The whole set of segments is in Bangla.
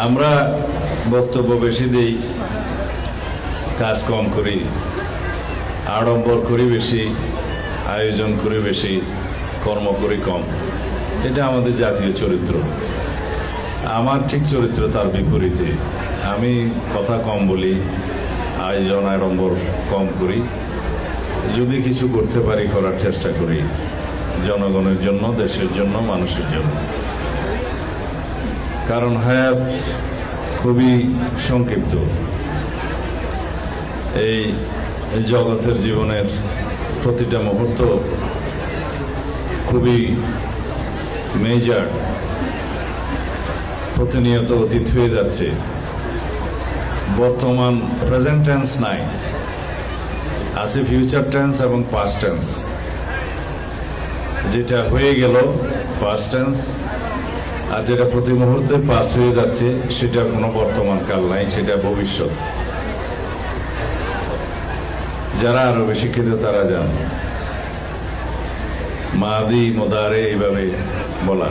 আমরা বক্তব্য বেশি দেই, কাজ কম করি, আড়ম্বর করি বেশি, আয়োজন করি বেশি, কর্ম করি কম। এটা আমাদের জাতীয় চরিত্র। আমার ঠিক চরিত্র তার বিপরীতে। আমি কথা কম বলি, আয়োজন আড়ম্বর কম করি। যদি কিছু করতে পারি করার চেষ্টা করি জনগণের জন্য, দেশের জন্য, মানুষের জন্য। কারণ হায়াত খুবই সংক্ষিপ্ত। এই জগতের জীবনের প্রতিটা মুহূর্ত খুবই মেজর, প্রতিনিয়ত অতীত হয়ে যাচ্ছে। বর্তমান প্রেজেন্ট টেন্স নাই, আছে ফিউচার টেন্স এবং পাস্ট টেন্স। যেটা হয়ে গেল পাস্ট টেন্স, আর যেটা প্রতি মুহূর্তে পাস হয়ে যাচ্ছে সেটা কোনো বর্তমান কাল নাই, সেটা ভবিষ্যৎ। যারা আরো বেশি শিক্ষিত তারা জান মাদি মোদারে এইভাবে বলা।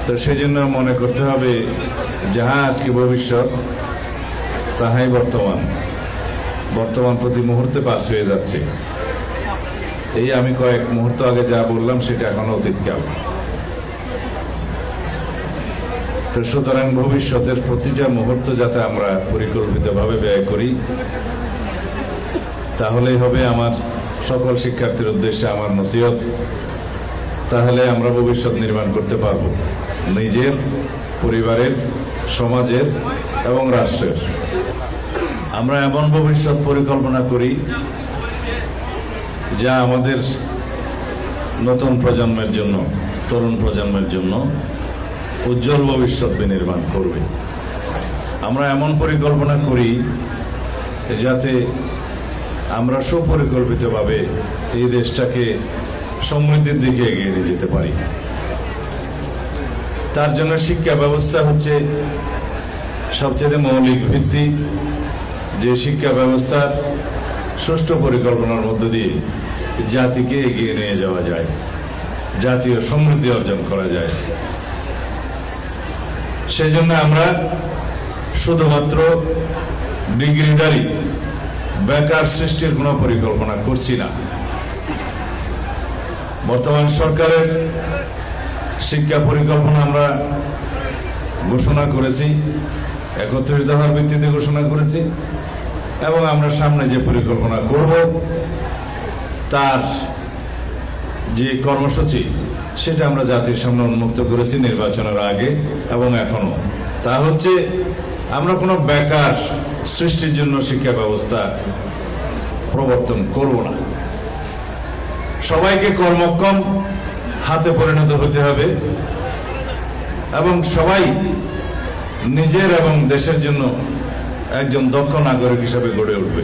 তো সেই জন্য মনে করতে হবে যাহা আজকে ভবিষ্যৎ তাহাই বর্তমান। বর্তমান প্রতি মুহূর্তে পাস হয়ে যাচ্ছে। এই আমি কয়েক মুহূর্ত আগে যা বললাম সেটা এখনো অতীতকাল। তো সুতরাং ভবিষ্যতের প্রতিটা মুহূর্ত যাতে আমরা পরিকল্পিতভাবে ব্যয় করি, তাহলেই হবে আমার সকল শিক্ষার্থীর উদ্দেশ্যে আমার নসিহত। তাহলে আমরা ভবিষ্যৎ নির্মাণ করতে পারব, নিজের, পরিবারের, সমাজের এবং রাষ্ট্রের। আমরা এমন ভবিষ্যৎ পরিকল্পনা করি যা আমাদের নতুন প্রজন্মের জন্য, তরুণ প্রজন্মের জন্য উজ্জ্বল ভবিষ্যৎ বিনির্মাণ করবে। আমরা এমন পরিকল্পনা করি যাতে আমরা সুপরিকল্পিতভাবে এই দেশটাকে সমৃদ্ধির দিকে এগিয়ে নিয়ে যেতে পারি। তার জন্য শিক্ষা ব্যবস্থা হচ্ছে সবচেয়ে মৌলিক ভিত্তি। যে শিক্ষা ব্যবস্থার সুষ্ঠু পরিকল্পনার মধ্য দিয়ে জাতিকে এগিয়ে নিয়ে যাওয়া যায়, জাতীয় সমৃদ্ধি অর্জন করা যায়। সেজন্য আমরা শুধুমাত্র ডিগ্রিধারী বেকার সৃষ্টির কোনো পরিকল্পনা করছি না। বর্তমান সরকারের শিক্ষা পরিকল্পনা আমরা ঘোষণা করেছি, 31 দফার ভিত্তিতে ঘোষণা করেছি, এবং আমরা সামনে যে পরিকল্পনা করব তার যে কর্মসূচি সেটা আমরা জাতির সামনে উন্মুক্ত করেছি নির্বাচনের আগে এবং এখনো। তা হচ্ছে আমরা কোনো বেকার সৃষ্টির জন্য শিক্ষা ব্যবস্থা প্রবর্তন করব না। সবাইকে কর্মক্ষম হাতে পরিণত হতে হবে এবং সবাই নিজের এবং দেশের জন্য একজন দক্ষ নাগরিক হিসেবে গড়ে উঠবে।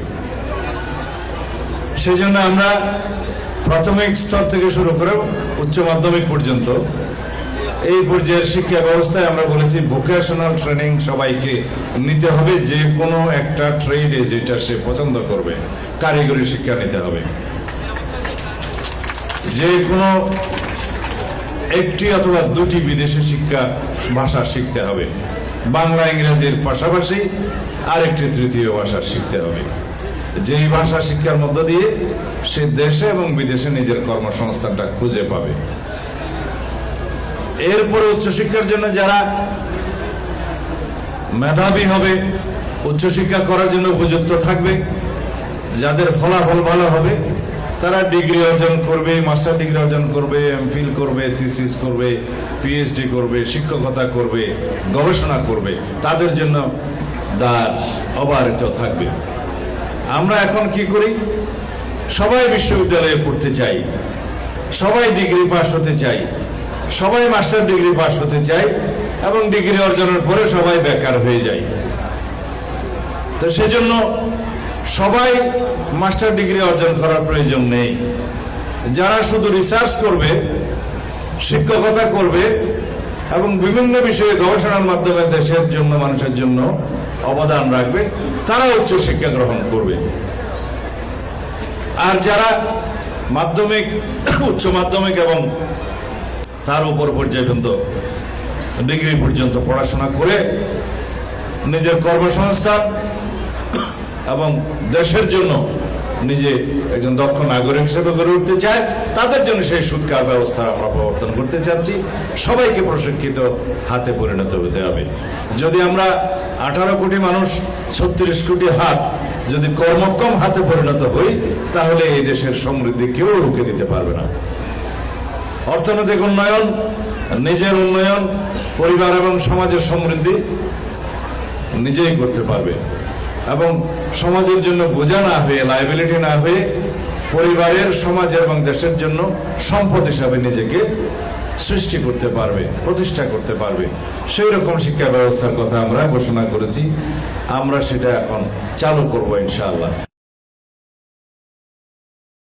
সেই জন্য আমরা প্রাথমিক স্তর থেকে শুরু করে উচ্চ মাধ্যমিক পর্যন্ত এই পর্যায়ের শিক্ষা ব্যবস্থায় আমরা বলেছি ভোকেশনাল ট্রেনিং সবাইকে নিতে হবে। যে কোনো একটা ট্রেডে যেটা সে পছন্দ করবে, কারিগরি শিক্ষা নিতে হবে। যে কোনো একটি অথবা দুটি বিদেশি শিক্ষা ভাষা শিখতে হবে। বাংলা ইংরেজির পাশাপাশি আরেকটি তৃতীয় ভাষা শিখতে হবে। যেই ভাষা শিক্ষার মধ্য দিয়ে সে দেশে এবং বিদেশে নিজের কর্মসংস্থানটা খুঁজে পাবে। এরপরে উচ্চশিক্ষার জন্য যারা মেধাবী হবে, উচ্চশিক্ষা করার জন্য উপযুক্ত থাকবে, যাদের ফলাফল ভালো হবে, তারা ডিগ্রি অর্জন করবে, মাস্টার ডিগ্রি অর্জন করবে, এমফিল করবে, থিসিস করবে, পিএইচডি করবে, শিক্ষকতা করবে, গবেষণা করবে। তাদের জন্য দ্বার অবারিত থাকবে। আমরা এখন কি করি? সবাই বিশ্ববিদ্যালয়ে পড়তে চাই, সবাই ডিগ্রি পাস হতে চাই, সবাই মাস্টার ডিগ্রি পাস হতে চাই, এবং ডিগ্রি অর্জনের পরে সবাই বেকার হয়ে যায়। তো সেজন্য সবাই মাস্টার ডিগ্রি অর্জন করার প্রয়োজন নেই। যারা শুধু রিসার্চ করবে, শিক্ষকতা করবে এবং বিভিন্ন বিষয়ে গবেষণার মাধ্যমে দেশের জন্য, মানুষের জন্য অবদান রাখবে, তারা উচ্চ শিক্ষা গ্রহণ করবে। আর যারা মাধ্যমিক, উচ্চ মাধ্যমিক এবং তার উপর পর্যায় পর্যন্ত ডিগ্রি পর্যন্ত পড়াশোনা করে নিজের কর্মসংস্থান এবং দেশের জন্য নিজে একজন দক্ষ নাগরিক হিসেবে গড়ে উঠতে চায়, তাদের জন্য সেই শিক্ষা ব্যবস্থা আমরা প্রবর্তন করতে চাচ্ছি। সবাইকে প্রশিক্ষিত হাতে পরিণত হতে হবে। যদি আমরা 18 কোটি মানুষ 36 কোটি হাত যদি কর্মক্ষম হাতে পরিণত হই, তাহলে এই দেশের সমৃদ্ধি কেউ রুখে দিতে পারবে না। অর্থনৈতিক উন্নয়ন, নিজের উন্নয়ন, পরিবার এবং সমাজের সমৃদ্ধি নিজেই করতে পারবে এবং সমাজের জন্য বোঝা না হয়ে, লাইবিলিটি না হয়ে, পরিবারের, সমাজের এবং দেশের জন্য সম্পদ হিসাবে নিজেকে সৃষ্টি করতে পারবে, প্রতিষ্ঠা করতে পারবে। সেই রকম শিক্ষা ব্যবস্থার কথা আমরা ঘোষণা করেছি। আমরা সেটা এখন চালু করব ইনশাআল্লাহ।